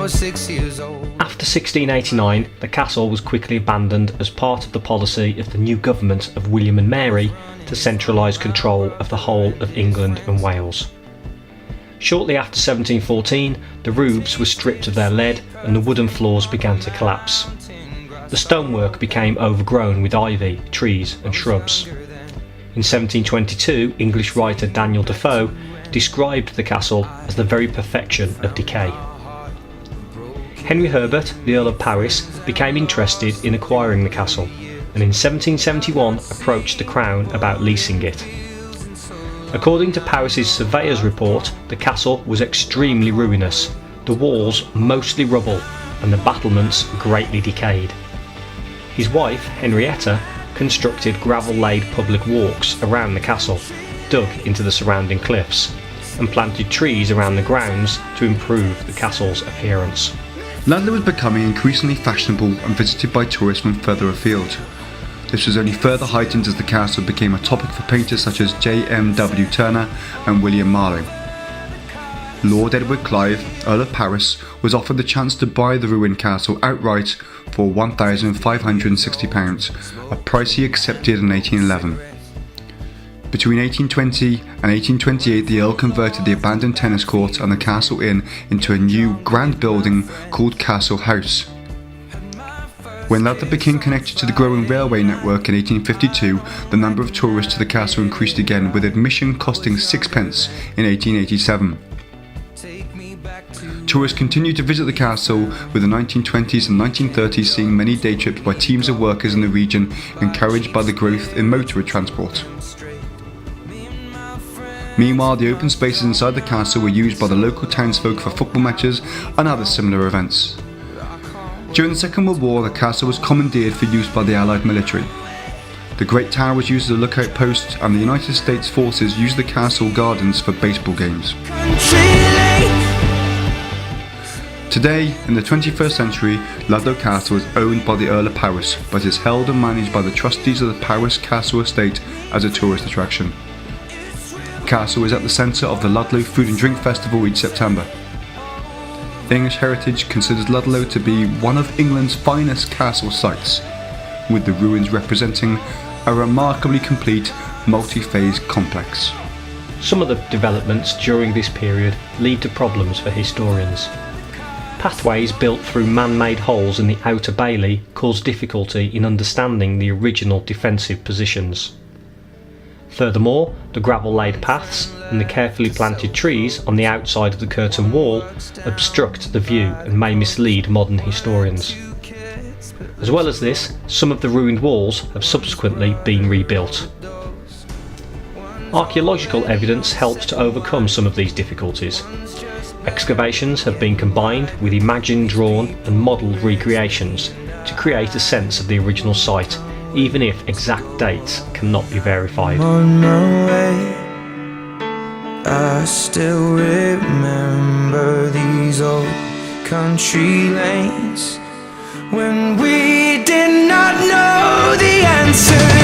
was 6 years old. After 1689, the castle was quickly abandoned as part of the policy of the new government of William and Mary to centralise control of the whole of England and Wales. Shortly after 1714, the roofs were stripped of their lead and the wooden floors began to collapse. The stonework became overgrown with ivy, trees and shrubs. In 1722, English writer Daniel Defoe described the castle as the very perfection of decay. Henry Herbert, the Earl of Paris, became interested in acquiring the castle, and in 1771 approached the Crown about leasing it. According to Paris's surveyor's report, the castle was extremely ruinous, the walls mostly rubble, and the battlements greatly decayed. His wife, Henrietta, constructed gravel-laid public walks around the castle, dug into the surrounding cliffs, and planted trees around the grounds to improve the castle's appearance. Ludlow was becoming increasingly fashionable and visited by tourists from further afield. This was only further heightened as the castle became a topic for painters such as J.M.W. Turner and William Marlowe. Lord Edward Clive, Earl of Paris, was offered the chance to buy the ruined castle outright for £1,560, a price he accepted in 1811. Between 1820 and 1828, the Earl converted the abandoned tennis court and the Castle Inn into a new, grand building called Castle House. When Ludlow became connected to the growing railway network in 1852, the number of tourists to the castle increased again, with admission costing sixpence in 1887. Tourists continued to visit the castle, with the 1920s and 1930s seeing many day trips by teams of workers in the region, encouraged by the growth in motorway transport. Meanwhile, the open spaces inside the castle were used by the local townsfolk for football matches and other similar events. During the Second World War, the castle was commandeered for use by the Allied military. The Great Tower was used as a lookout post, and the United States forces used the castle gardens for baseball games. Today, in the 21st century, Ludlow Castle is owned by the Earl of Paris, but is held and managed by the trustees of the Paris Castle Estate as a tourist attraction. The castle is at the centre of the Ludlow Food and Drink Festival each September. English Heritage considers Ludlow to be one of England's finest castle sites, with the ruins representing a remarkably complete, multi-phase complex. Some of the developments during this period lead to problems for historians. Pathways built through man-made holes in the outer bailey cause difficulty in understanding the original defensive positions. Furthermore, the gravel-laid paths and the carefully planted trees on the outside of the curtain wall obstruct the view and may mislead modern historians. As well as this, some of the ruined walls have subsequently been rebuilt. Archaeological evidence helps to overcome some of these difficulties. Excavations have been combined with imagined, drawn and modelled recreations to create a sense of the original site, even if exact dates cannot be verified. On my way, I still remember these old country lanes when we did not know the answer.